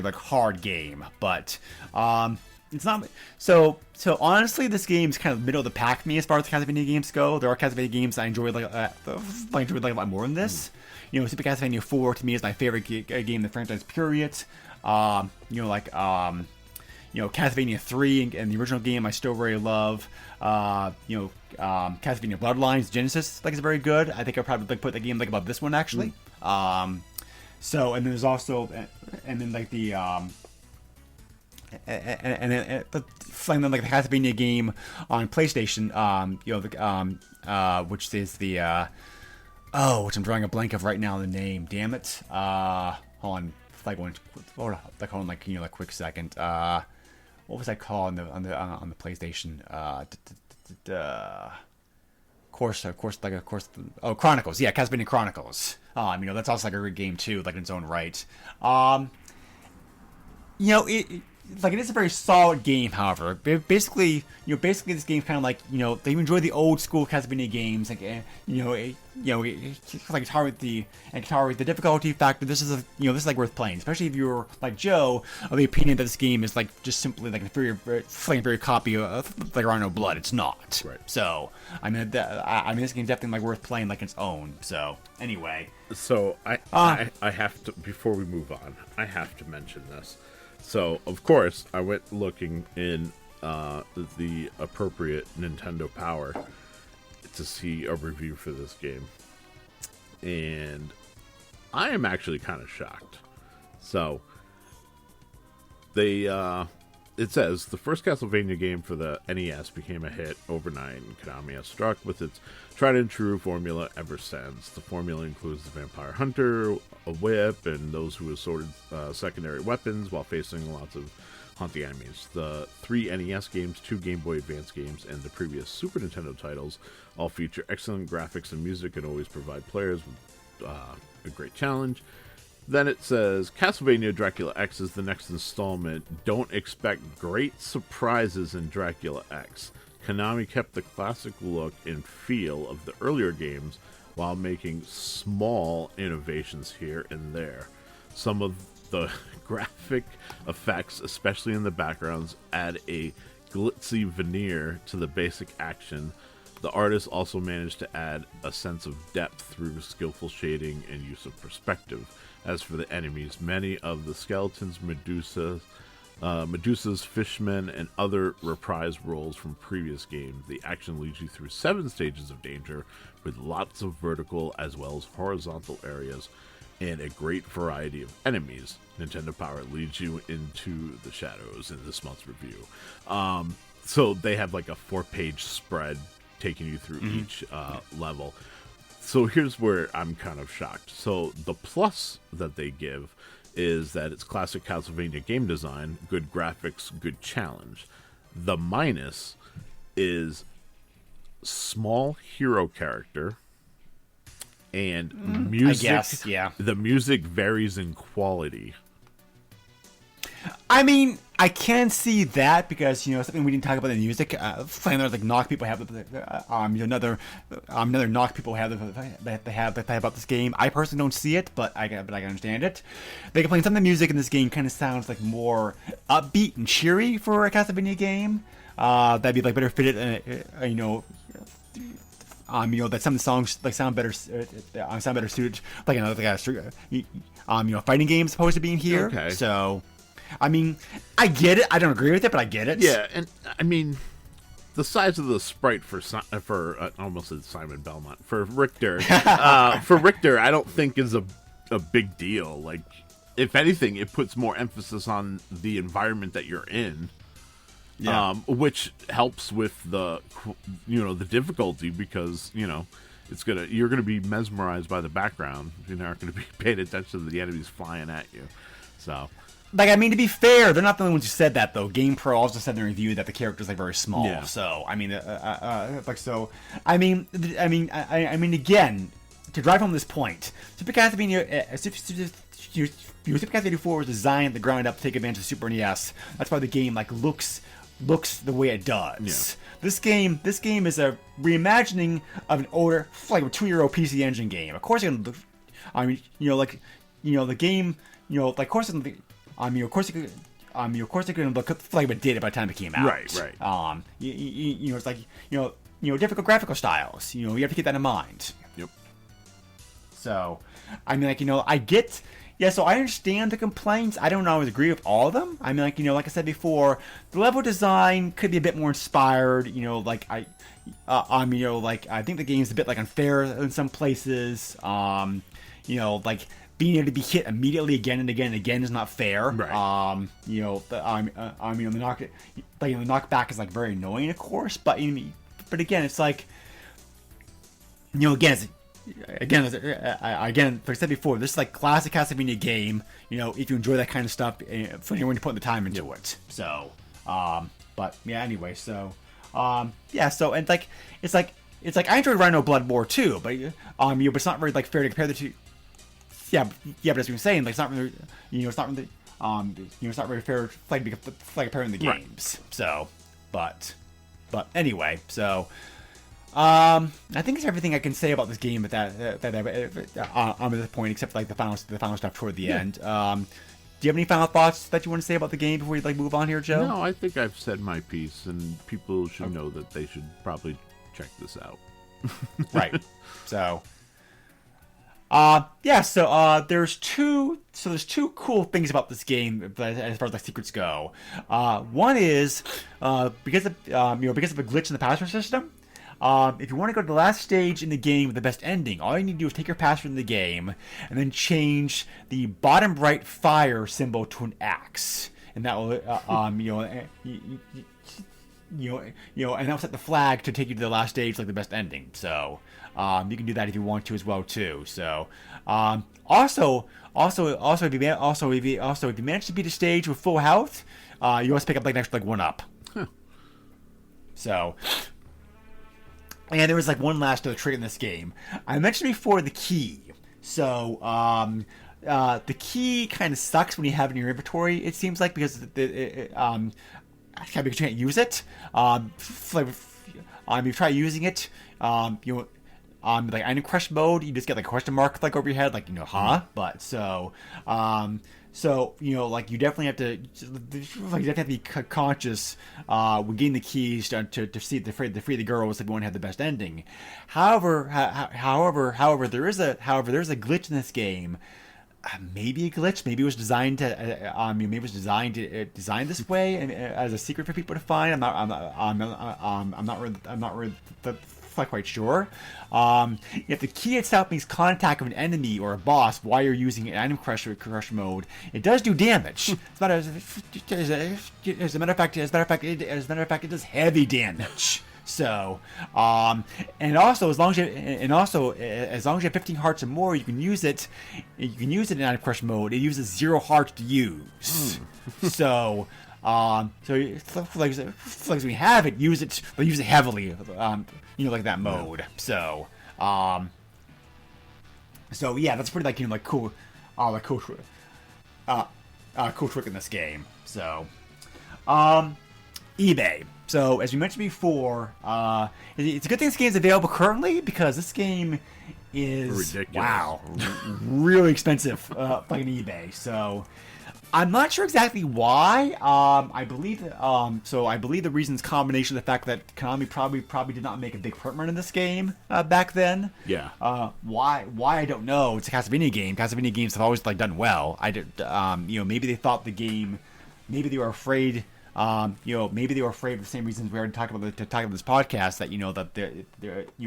like hard game, but it's not so honestly this game's kind of middle of the pack for me as far as the Castlevania games go. There are Castlevania games I enjoy like a lot more than this. You know, Super Castlevania 4 to me is my favorite game in the franchise period. You know, like you know, Castlevania 3 and the original game I still really love. You know, Castlevania Bloodlines Genesis like is very good. I think I'll probably like put the game like above this one actually. So and then there's also and then like the and then like the Castlevania game on PlayStation. You know, the which is the which I'm drawing a blank of right now the name. Damn it. Hold on. Like one. Hold on. Like you know, like quick second. What was that called on the PlayStation? Chronicles. Yeah, Castlevania Chronicles. You know, that's also like a great game too, like in its own right. You know, it is a very solid game. However, basically this game's kind of like, you know, they enjoy the old school Castlevania games, like like guitar with the difficulty factor. This is like worth playing, especially if you're like Joe of the opinion that this game is like just simply like a very copy of like Rhino Blood. It's not. Right. So I mean this game's definitely like worth playing like its own. So anyway. So I have to, before we move on, I have to mention this. So, of course, I went looking in the appropriate Nintendo Power to see a review for this game. And I am actually kind of shocked. So, it says, the first Castlevania game for the NES became a hit overnight, and Konami has struck with its tried-and-true formula ever since. The formula includes the Vampire Hunter, a whip, and those who assorted secondary weapons while facing lots of haunting enemies. The 3 NES games, 2 Game Boy Advance games, and the previous Super Nintendo titles all feature excellent graphics and music and always provide players with a great challenge. Then it says, Castlevania Dracula X is the next installment. Don't expect great surprises in Dracula X. Konami kept the classic look and feel of the earlier games while making small innovations here and there. Some of the graphic effects, especially in the backgrounds, add a glitzy veneer to the basic action. The artist also managed to add a sense of depth through skillful shading and use of perspective. As for the enemies, many of the skeletons, Medusa's fishmen, and other reprised roles from previous games. The action leads you through 7 stages of danger, with lots of vertical as well as horizontal areas, and a great variety of enemies. Nintendo Power leads you into the shadows in this month's review. So they have like a 4-page spread taking you through each level. So here's where I'm kind of shocked. So the plus that they give is that it's classic Castlevania game design, good graphics, good challenge. The minus is small hero character and music. I guess, yeah. The music varies in quality. I mean, I can see that because, you know, something we didn't talk about in the music. Another like knock people have, another knock people have that they have about this game. I personally don't see it, but I can understand it. They complain some of the music in this game kind of sounds like more upbeat and cheery for a Castlevania game. That'd be like better fitted, that some of the songs like sound better suited like another fighting game as opposed to being here. Okay. So. I mean, I get it. I don't agree with it, but I get it. Yeah, and I mean, the size of the sprite for I almost said Simon Belmont, for Richter, I don't think is a big deal. Like, if anything, it puts more emphasis on the environment that you're in, which helps with the difficulty because you're gonna be mesmerized by the background. You're not gonna be paying attention to the enemies flying at you. So, like, I mean, to be fair, they're not the only ones who said that, though. GamePro also said in their review that the character's like very small. Yeah. So, I mean, I mean, again, to drive home this point, Super Castlevania, Super Castlevania 4 was designed at the ground up to take advantage of Super NES. That's why the game like looks the way it does. Yeah. This game is a reimagining of an older, like a 2-year-old PC Engine game. Of course, the game, like, of course, of course, it could look like it did by the time it came out. Right. It's like, difficult graphical styles. You have to keep that in mind. Yep. So, I mean, like, I get, so I understand the complaints. I don't always agree with all of them. I mean, like, like I said before, the level design could be a bit more inspired. I think the game's a bit like unfair in some places. Like, being able to be hit immediately again and again and again is not fair. Right. The knockback is like very annoying, of course. But again, it's like, again, like I said before, this is like classic Castlevania game. If you enjoy that kind of stuff, for anyone to put the time into it. So, but yeah, anyway, so, so, and like, it's like I enjoyed Rhino Blood more too, but but it's not really like fair to compare the two. Yeah, but that's what I'm saying. Like, it's not really, it's not really, it's not really fair, like comparing the games. Right. So, but anyway, so, I think it's everything I can say about this game at this point, except like the final stuff toward the end. Do you have any final thoughts that you want to say about the game before we move on here, Joe? No, I think I've said my piece, and people should know that they should probably check this out. Right. So. There's two cool things about this game as far as like secrets go. One is because of a glitch in the password system. If you want to go to the last stage in the game with the best ending, all you need to do is take your password in the game and then change the bottom right fire symbol to an axe, and that will and that'll set the flag to take you to the last stage, like the best ending. So. You can do that if you want to as well too. So, also if you manage to beat a stage with full health, you also pick up like an extra like 1-up. Huh. So, and there was like one last other trick in this game. I mentioned before the key. So, the key kind of sucks when you have it in your inventory. It seems like because because you can't use it. You try using it. Like item crush mode, you just get like a question mark like over your head, like But so, like you definitely have to be conscious when getting the keys to free the girls if you want to have the best ending. However, there is a glitch in this game. Maybe a glitch. Maybe it was designed designed this way and as a secret for people to find. I'm not really quite sure. If the key itself makes contact with an enemy or a boss while you're using an item crush mode, it does do damage. As a matter of fact, it does heavy damage. So, and also as long as you have 15 hearts or more, you can use it. You can use it in item crush mode. It uses 0 hearts to use. So. Like when you have it, use it heavily, like that mode. Yeah. So yeah, that's pretty cool trick in this game. So, eBay. So as we mentioned before, it's a good thing this game is available currently because this game is ridiculous. Really expensive, like an eBay. So. I'm not sure exactly why. I believe the reason is a combination of the fact that Konami probably did not make a big print run in this game back then. Yeah. Why I don't know. It's a Castlevania game. Castlevania games have always done well. Maybe they thought the game. Maybe they were afraid. Maybe they were afraid of the same reasons we already talked about this podcast. That being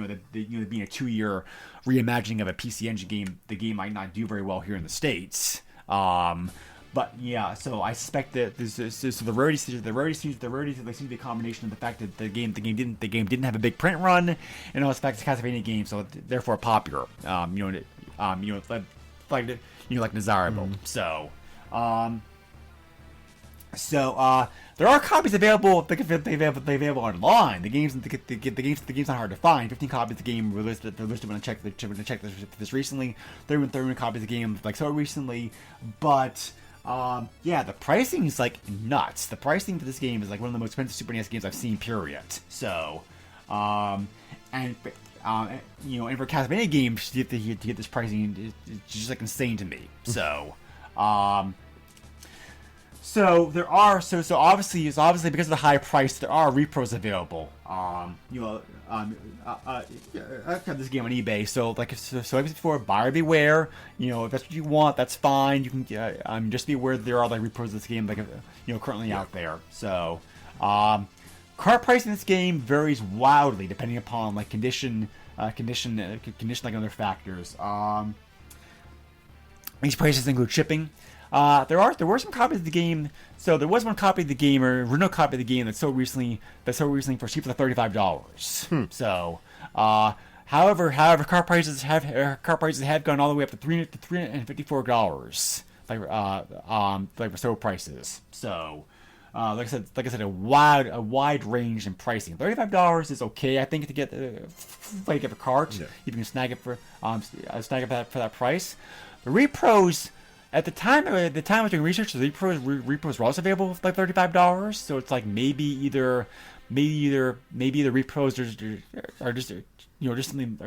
a 2-year reimagining of a PC Engine game, the game might not do very well here in the States. But yeah, so I suspect that the rarity seems to be a combination of the fact that the game didn't have a big print run, and also the fact it's a Castlevania game, so therefore popular. Like desirable. So, So there are copies available. They available online. The game's not hard to find. 15 copies of the game released when I checked this recently. 31 copies of the game so recently, but yeah, the pricing is like nuts. The pricing for this game is like one of the most expensive Super NES games I've seen. Period. So, and for Castlevania games to get this pricing is just like insane to me. So, So there are obviously because of the high price there are repros available. I have this game on eBay. So like before, buyer beware. If that's what you want, that's fine. You can just be aware that there are like repros of this game currently out there. So cart price in this game varies wildly depending upon like condition like other factors. These prices include shipping. There were some copies of the game. So there was one copy of the game, or original copy of the game that sold recently for cheap for $35. So, however, car prices have gone all the way up to $354, for sale prices. So, like I said, a wide range in pricing. $35 is okay, I think, to get a cart. Yeah. You can snag it for that price. The repros. At the time I was doing research, the repros were also available for like $35. So it's like maybe the repros are just something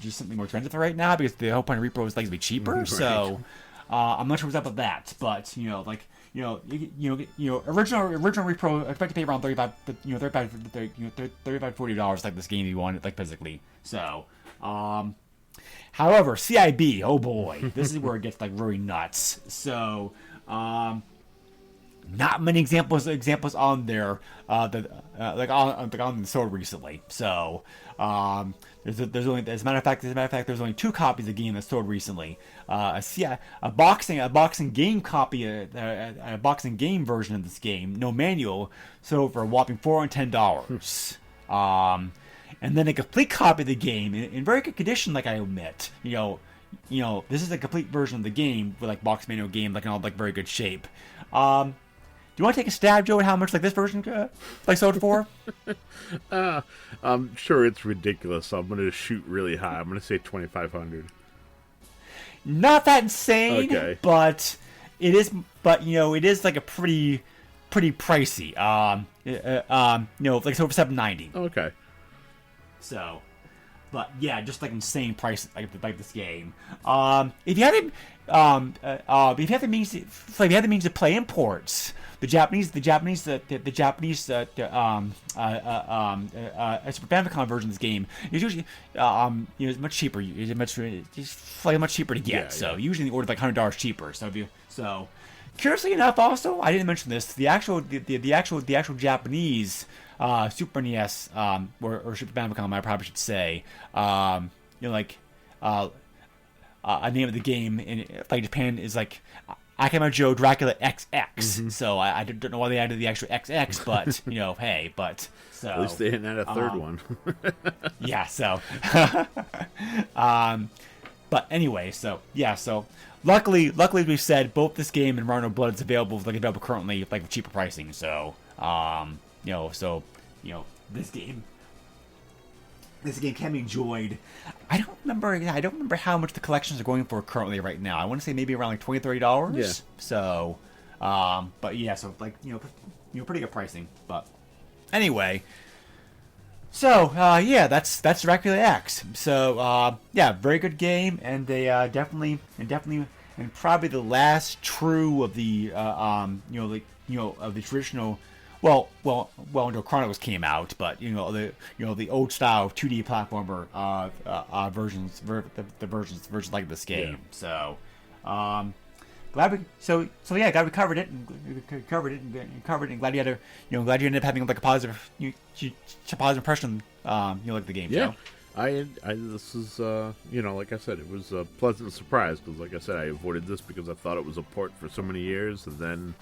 just something more expensive right now because the whole point of repros is like to be cheaper. Right. So I'm not sure what's up with that, but original repro I expect to pay around $35 $40 like this game you want like physically. So. However, CIB, oh boy, this is where it gets like really nuts. So, not many examples on there on the store recently. So, there's only as a matter of fact there's only 2 copies of the game that sold recently. A boxing game copy, a boxing game version of this game, no manual, sold for a whopping $410. And then a complete copy of the game in very good condition, like I admit. This is a complete version of the game with like box manual game, like in all like very good shape. Do you want to take a stab, Joe, at how much like this version sold for? I'm sure it's ridiculous. So I'm going to shoot really high. I'm going to say $2,500. Not that insane, okay. But it is. But it is like a pretty pricey. Like it's over $790. Okay. So, but yeah, just like insane prices like this game. If you had the means to play imports, the Japanese Super Famicom version of this game is usually is much cheaper. It's much cheaper to get. Yeah, so usually the order like $100 cheaper. So curiously enough, also I didn't mention this. The actual Japanese Super NES or Super Famicom, I probably should say, a name of the game in like Japan is like Akama Joe Dracula XX. Mm-hmm. So I don't know why they added the actual XX, but hey, but so at least they didn't add a third one. Yeah. So, but anyway, so yeah, so. Luckily, as we said, both this game and Rhino Blood is available currently like with cheaper pricing. So, this game can be enjoyed. I don't remember how much the collections are going for currently right now. I want to say maybe around like $20-$30. Yeah. So, but yeah, so like pretty good pricing. But anyway. So, yeah, that's Dracula X. So, yeah, very good game, and they definitely, and probably the last true of the, of the traditional, well, Chronicles came out, but the old style 2D platformer versions like this game. Yeah. So, glad we covered it and glad you had glad you ended up having like a positive impression like the game. Yeah. So. This is like I said, it was a pleasant surprise because like I said, I avoided this because I thought it was a port for so many years, and then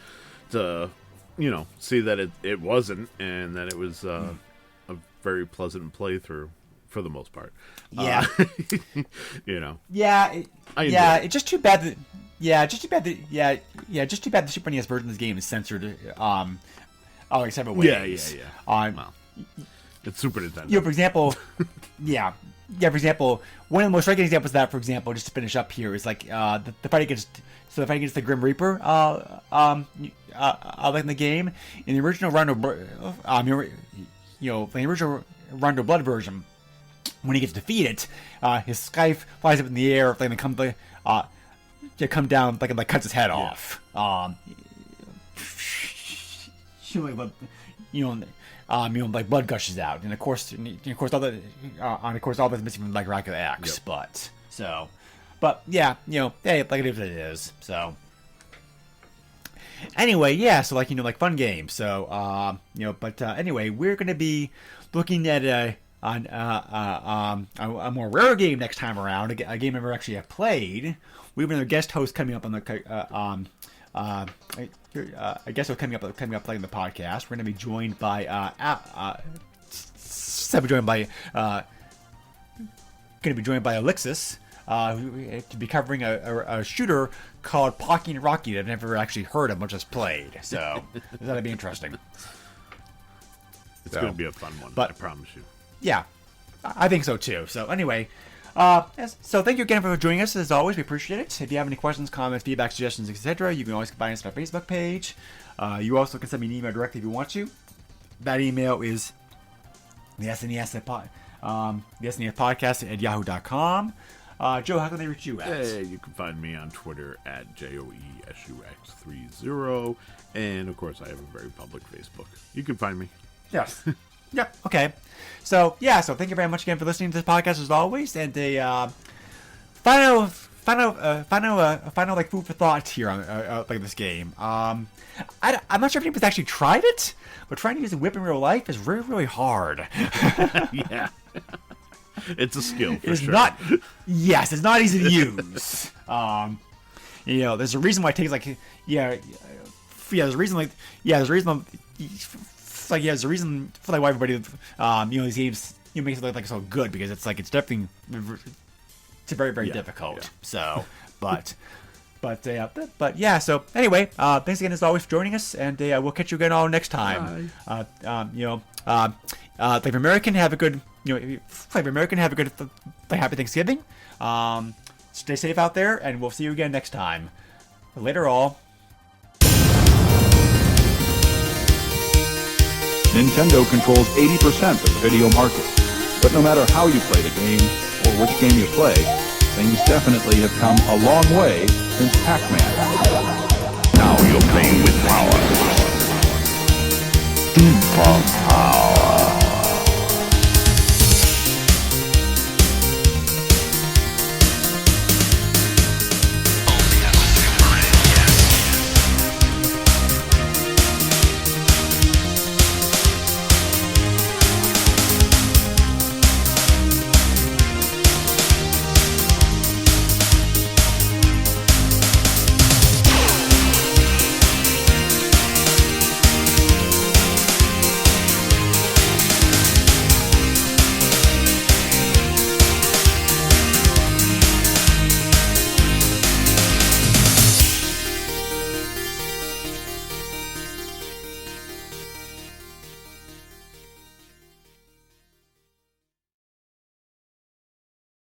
to see that it wasn't, and that it was a very pleasant playthrough for the most part. Yeah. You know. Yeah. I enjoy Yeah. it. It's just too bad that. Yeah. Just too bad that. Yeah. Yeah. Just too bad the Super NES version of this game is censored. Like several ways. Yeah. On. Well, it's Super Nintendo. You know, for example, yeah, for example, one of the most striking examples of that, for example, just to finish up here, is like the fight against the Grim Reaper, like in the game, in the original Rondo, the original Rondo Blood version, when he gets defeated, his scythe flies up in the air, like come down, like cuts his head off. Like blood gushes out, and of course, all that's missing from like Dracula X. Yep. But hey, like it is what it is. So anyway, yeah, so like fun game. So anyway, we're gonna be looking at a more rare game next time around. A game I never actually have played. We have another guest host coming up on the. I guess we're coming up playing the podcast. We're going to be joined by Alexis, to be covering a shooter called Pocky and Rocky that I've never actually heard of, much just played. So that'll be interesting. It's going to be a fun one, I promise you. Yeah, I think so too. So anyway. So thank you again for joining us. As always, we appreciate it. If you have any questions, comments, feedback, suggestions, etc., you can always find us on our Facebook page. You also can send me an email directly if you want to. That email is the SNES podcast at yahoo.com. Joe, how can they reach you at? Hey, you can find me on Twitter at JOESUX30. And, of course, I have a very public Facebook. You can find me. Yes. Yep. Okay. So thank you very much again for listening to this podcast as always, and a final like food for thought here on like this game. I'm not sure if anyone's actually tried it, but trying to use a whip in real life is really, really hard. Yeah. It's a skill for it's sure. It's not easy to use. There's a reason why it takes there's a reason for why everybody these games makes it look like so good, because it's definitely very, very difficult. Yeah. So so anyway, thanks again as always for joining us, and we'll catch you again all next time. Flavor American, have a good happy Thanksgiving. Stay safe out there, and we'll see you again next time. Later all. Nintendo controls 80% of the video market. But no matter how you play the game, or which game you play, things definitely have come a long way since Pac-Man. Now you're playing with power. Super power.